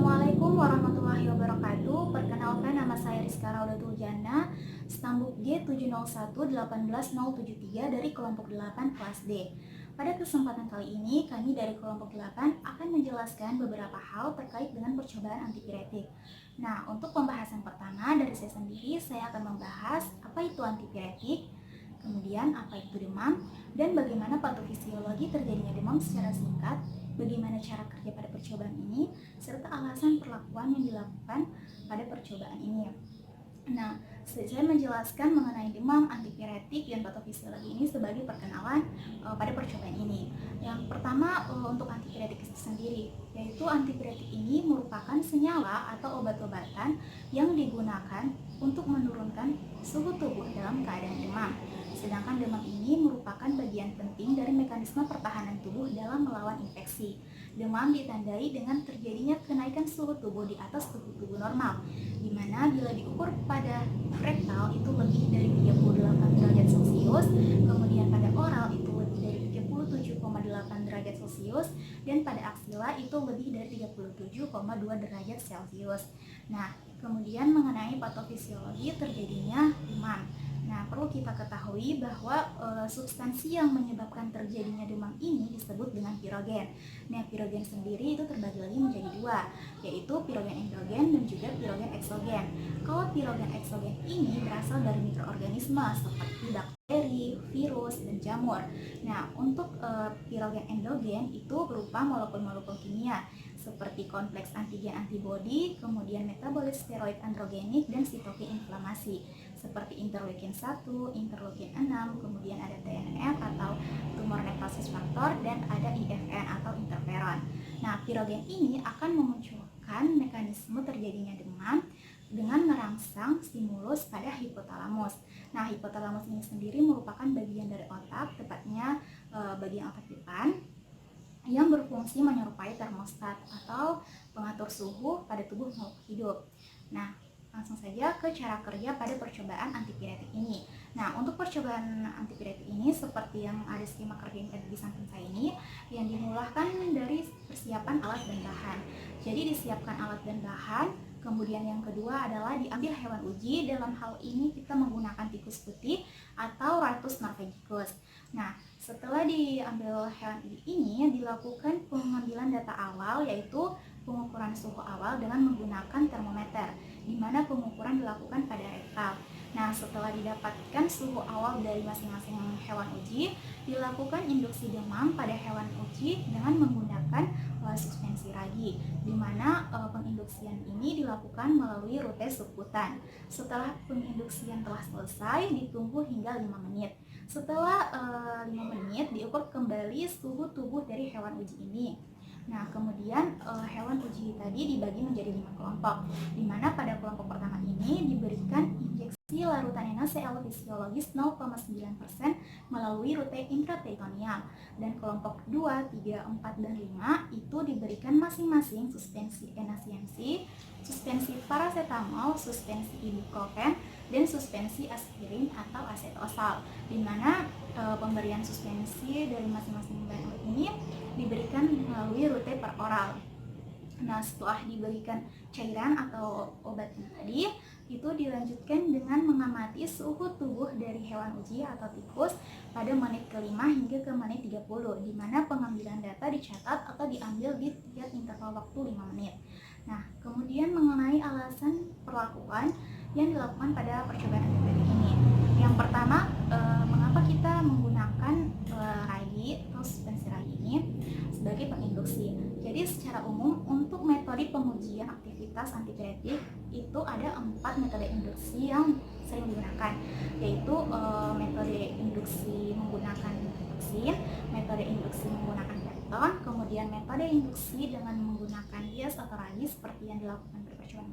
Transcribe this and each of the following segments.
Assalamualaikum warahmatullahi wabarakatuh. Perkenalkan, nama saya Rizka Raudatul Jana, stambuk G701-18073 dari kelompok 8 kelas D. Pada kesempatan kali ini, kami dari kelompok 8 akan menjelaskan beberapa hal terkait dengan percobaan antipiretik. Nah, untuk pembahasan pertama dari saya sendiri, saya akan membahas apa itu antipiretik, kemudian apa itu demam, dan bagaimana patofisiologi terjadinya demam secara singkat, bagaimana cara kerja pada percobaan ini, serta alasan perlakuan yang dilakukan pada percobaan ini. Nah, saya menjelaskan mengenai demam, antipiretik, dan patofisiologi ini sebagai perkenalan pada percobaan ini. Yang pertama, untuk antipiretik sendiri, yaitu antipiretik ini merupakan senyawa atau obat-obatan yang digunakan untuk menurunkan suhu tubuh dalam keadaan demam. Sedangkan demam ini merupakan bagian penting dari mekanisme pertahanan tubuh dalam melawan infeksi. Demam ditandai dengan terjadinya kenaikan suhu tubuh di atas suhu tubuh normal, di mana bila diukur pada rektal itu lebih dari 38 derajat Celcius, kemudian pada oral itu lebih dari 37,8 derajat Celcius, dan pada aksila itu lebih dari 37,2 derajat Celcius. Nah, kemudian mengenai patofisiologi terjadinya demam. Nah, perlu kita ketahui bahwa substansi yang menyebabkan terjadinya demam ini disebut dengan pirogen. Nah, pirogen sendiri itu terbagi lagi menjadi dua, yaitu pirogen endogen dan juga pirogen eksogen. Kalau pirogen eksogen ini berasal dari mikroorganisme seperti bakteri, virus, dan jamur. Nah, untuk pirogen endogen itu berupa molekul-molekul kimia seperti kompleks antigen antibodi, kemudian metabolit steroid androgenik, dan sitokin inflamasi seperti interleukin 1, interleukin 6, kemudian ada TNF atau tumor necrosis factor, dan ada IFN atau interferon. Nah, pirogen ini akan memunculkan mekanisme terjadinya demam dengan merangsang stimulus pada hipotalamus. Nah, hipotalamus ini sendiri merupakan bagian dari otak, tepatnya bagian otak depan, yang berfungsi menyerupai termostat atau pengatur suhu pada tubuh makhluk hidup. Nah, langsung saja ke cara kerja pada percobaan antipiretik ini. Nah, untuk percobaan antipiretik ini seperti yang ada skema kerja yang ada di samping saya ini, yang dimulahkan dari persiapan alat dan bahan. Jadi disiapkan alat dan bahan, kemudian yang kedua adalah diambil hewan uji. Dalam hal ini kita menggunakan tikus putih atau Ratus norvegicus. Nah, setelah diambil hewan uji ini, dilakukan pengambilan data awal, yaitu pengukuran suhu awal dengan menggunakan termometer, di mana pengukuran dilakukan pada rektal. Nah, setelah didapatkan suhu awal dari masing-masing hewan uji, dilakukan induksi demam pada hewan uji dengan menggunakan suspensi ragi, di mana penginduksian ini dilakukan melalui rute subkutan. Setelah penginduksian telah selesai, ditunggu hingga 5 menit. Setelah 5 menit, diukur kembali suhu tubuh dari hewan uji ini. Nah, kemudian hewan uji tadi dibagi menjadi 5 kelompok, di mana pada kelompok pertama ini diberikan injeksi larutan NaCl fisiologis 0,9% melalui rute intraperitoneal, dan kelompok 2, 3, 4, dan 5 itu diberikan masing-masing suspensi NaCNC, suspensi paracetamol, suspensi ibuprofen, dan suspensi aspirin atau acetosal, di mana pemberian suspensi dari masing-masing bahan ini diberikan melalui rute per oral. Nah, setelah diberikan cairan atau obat tadi, itu dilanjutkan dengan mengamati suhu tubuh dari hewan uji atau tikus pada menit ke-5 hingga ke menit 30, di mana pengambilan data dicatat atau diambil di tiap interval waktu 5 menit. Nah, kemudian mengenai alasan perlakuan yang dilakukan pada percobaan antipiretik ini. Yang pertama, mengapa kita menggunakan ragi atau suspensi ragi ini sebagai penginduksi. Jadi secara umum untuk metode pengujian aktivitas antipiretik itu ada 4 metode induksi yang sering digunakan, yaitu metode induksi menggunakan vaksin, metode induksi menggunakan pepton, kemudian metode induksi dengan menggunakan bias atau ragi seperti yang dilakukan pada percobaan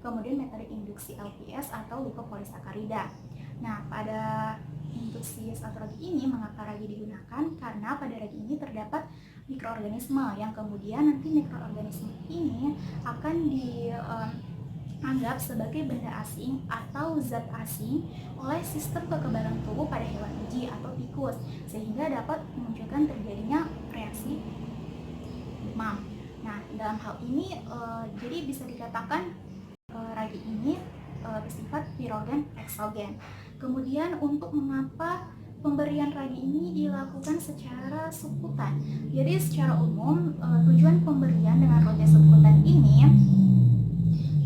4, kemudian metode induksi LPS atau lipopolisakarida. Nah, pada induksi bias atau ragi ini, mengapa ragi digunakan? Karena pada ragi ini terdapat mikroorganisme yang kemudian nanti mikroorganisme ini akan dianggap sebagai benda asing atau zat asing oleh sistem kekebalan tubuh pada hewan uji atau tikus, sehingga dapat memunculkan terjadinya reaksi demam. Nah, dalam hal ini jadi bisa dikatakan ragi ini bersifat pirogen eksogen. Kemudian untuk mengapa pemberian ragi ini dilakukan secara subkutan. Jadi secara umum tujuan pemberian dengan roja subkutan ini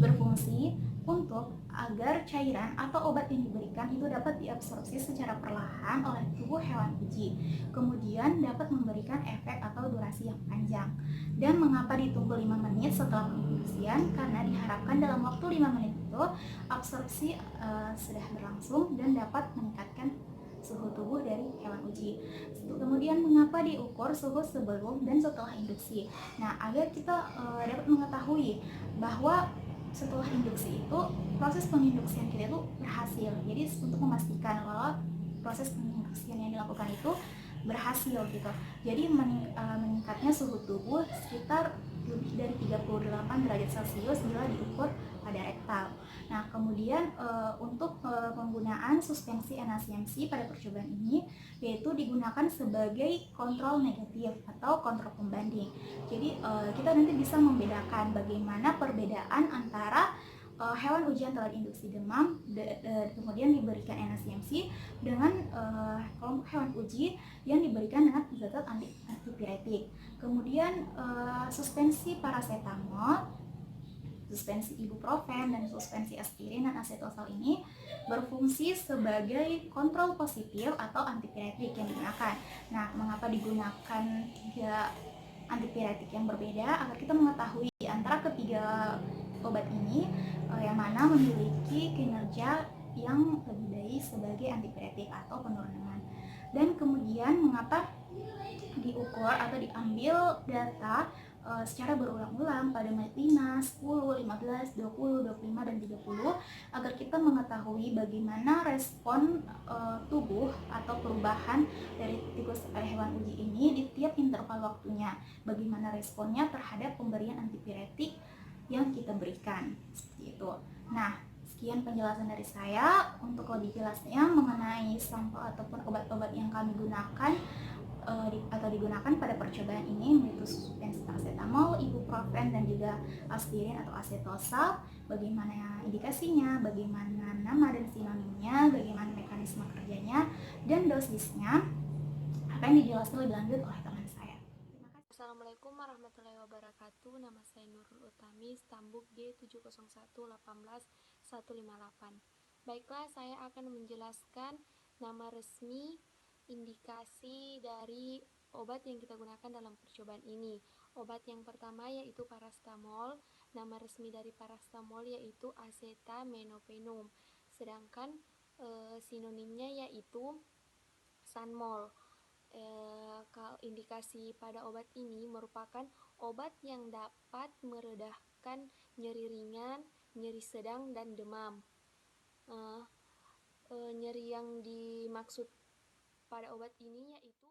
berfungsi untuk agar cairan atau obat yang diberikan itu dapat diabsorpsi secara perlahan oleh tubuh hewan uji, kemudian dapat memberikan efek atau durasi yang panjang. Dan mengapa ditunggu 5 menit setelah penginfusian? Karena diharapkan dalam waktu 5 menit itu absorpsi sudah berlangsung dan dapat meningkatkan suhu tubuh dari hewan uji. Kemudian mengapa diukur suhu sebelum dan setelah induksi? Nah, agar kita dapat mengetahui bahwa setelah induksi itu proses penginduksian kita itu berhasil. Jadi untuk memastikan bahwa proses penginduksian yang dilakukan itu berhasil gitu. Jadi meningkatnya suhu tubuh sekitar lebih dari 38 derajat Celcius bila diukur pada rektal. Nah, kemudian untuk penggunaan suspensi NaCMC pada percobaan ini yaitu digunakan sebagai kontrol negatif atau kontrol pembanding. Jadi kita nanti bisa membedakan bagaimana perbedaan antara hewan uji antara induksi demam kemudian diberikan NaCMC dengan kelompok hewan uji yang diberikan dengan zat antipiretik. Kemudian suspensi paracetamol, suspensi ibuprofen, dan suspensi aspirin dan asetosal ini berfungsi sebagai kontrol positif atau antipiretik yang digunakan. Nah, mengapa digunakan tiga antipiretik yang berbeda? Agar kita mengetahui di antara ketiga obat ini yang mana memiliki kinerja yang lebih baik sebagai antipiretik atau penurunan. Dan kemudian mengapa diukur atau diambil data secara berulang-ulang pada menit 5, 10, 15, 20, 25, dan 30 agar kita mengetahui bagaimana respon tubuh atau perubahan dari tikus hewan uji ini di tiap interval waktunya, bagaimana responnya terhadap pemberian antipiretik yang kita berikan, seperti itu. Nah, sekian penjelasan dari saya. Untuk lebih jelasnya mengenai sampel ataupun obat-obat yang kami gunakan atau digunakan pada percobaan ini, yaitu suspensi paracetamol, ibuprofen, dan juga aspirin atau asetosal, bagaimana indikasinya, bagaimana nama dan sinonimnya, bagaimana mekanisme kerjanya, dan dosisnya akan dijelaskan lebih lanjut oleh teman saya. Terima kasih. Assalamualaikum warahmatullahi wabarakatuh. Nama saya Nurul Utami, Stambuk D701181158. Baiklah, saya akan menjelaskan nama resmi, indikasi dari obat yang kita gunakan dalam percobaan ini. Obat yang pertama yaitu paracetamol. Nama resmi dari paracetamol yaitu acetaminophen. Sedangkan sinonimnya yaitu Sanmol. Indikasi pada obat ini merupakan obat yang dapat meredahkan nyeri ringan, nyeri sedang, dan demam. Nyeri yang dimaksud pada obat ini yaitu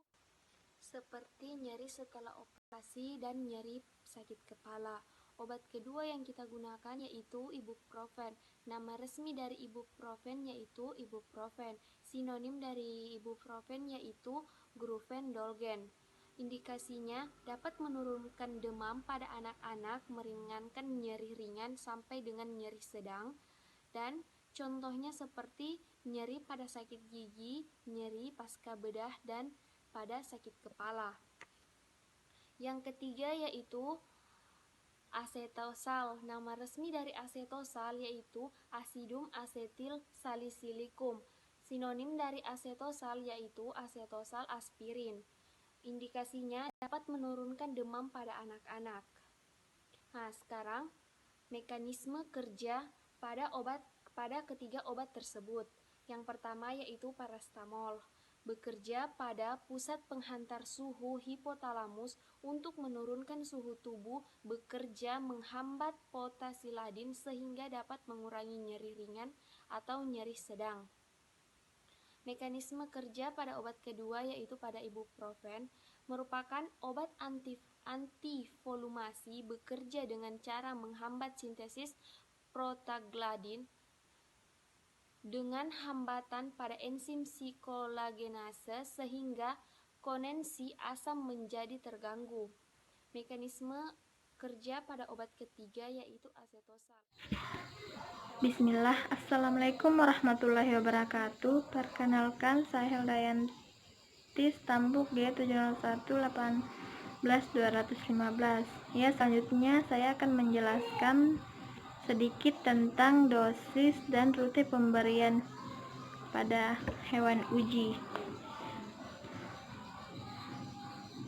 seperti nyeri setelah operasi dan nyeri sakit kepala. Obat kedua yang kita gunakan yaitu ibuprofen. Nama resmi dari ibuprofen yaitu ibuprofen. Sinonim dari ibuprofen yaitu Grufendolgen. Indikasinya dapat menurunkan demam pada anak-anak, meringankan nyeri ringan sampai dengan nyeri sedang, dan contohnya seperti nyeri pada sakit gigi, nyeri pasca bedah, dan pada sakit kepala. Yang ketiga yaitu asetosal. Nama resmi dari asetosal yaitu Acidum acetyl salicylicum. Sinonim dari asetosal yaitu asetosal aspirin. Indikasinya dapat menurunkan demam pada anak-anak. Nah, sekarang mekanisme kerja pada ketiga obat tersebut. Yang pertama yaitu paracetamol. Bekerja pada pusat penghantar suhu hipotalamus untuk menurunkan suhu tubuh, bekerja menghambat potasiladin sehingga dapat mengurangi nyeri ringan atau nyeri sedang. Mekanisme kerja pada obat kedua yaitu pada ibuprofen, merupakan obat antivolumasi, bekerja dengan cara menghambat sintesis prostaglandin dengan hambatan pada enzim sikolagenase sehingga konensi asam menjadi terganggu. Mekanisme bekerja pada obat ketiga yaitu asetosal. Bismillah, Assalamualaikum warahmatullahi wabarakatuh. Perkenalkan, saya Heldayanti Stambuk G701181215. Ya, selanjutnya saya akan menjelaskan sedikit tentang dosis dan rute pemberian pada hewan uji.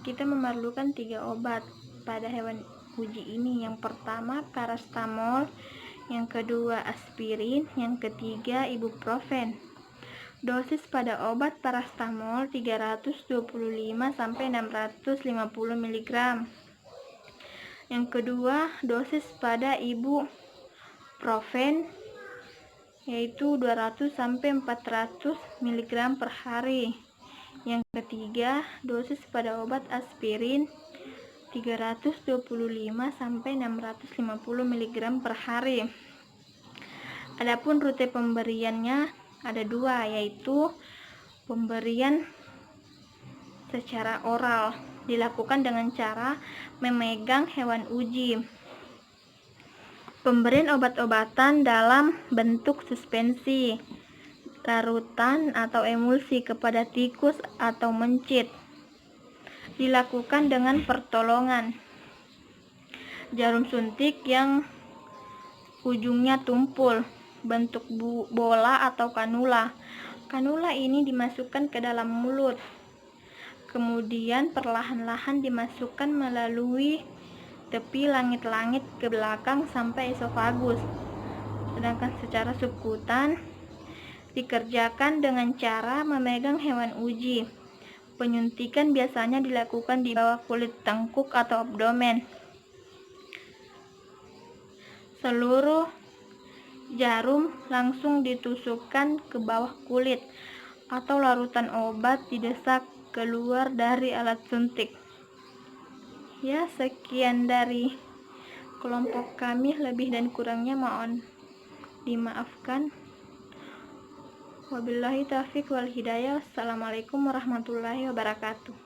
Kita memerlukan 3 obat pada hewan uji ini. Yang pertama parastamol, yang kedua aspirin, yang ketiga ibuprofen. Dosis pada obat parastamol 325 sampai 650 mg. Yang kedua dosis pada ibuprofen yaitu 200 sampai 400 mg per hari. Yang ketiga dosis pada obat aspirin 325 sampai 650 mg per hari. Adapun rute pemberiannya ada 2, yaitu pemberian secara oral dilakukan dengan cara memegang hewan uji. Pemberian obat-obatan dalam bentuk suspensi, larutan atau emulsi kepada tikus atau mencit dilakukan dengan pertolongan jarum suntik yang ujungnya tumpul, bentuk bola atau kanula. Kanula ini dimasukkan ke dalam mulut, kemudian perlahan-lahan dimasukkan melalui tepi langit-langit ke belakang sampai esofagus. Sedangkan secara subkutan dikerjakan dengan cara memegang hewan uji. Penyuntikan biasanya dilakukan di bawah kulit tengkuk atau abdomen. Seluruh jarum langsung ditusukkan ke bawah kulit atau larutan obat didesak keluar dari alat suntik. Ya, sekian dari kelompok kami, lebih dan kurangnya mohon dimaafkan. Wabillahi taufiq wal hidayah. Wassalamualaikum warahmatullahi wabarakatuh.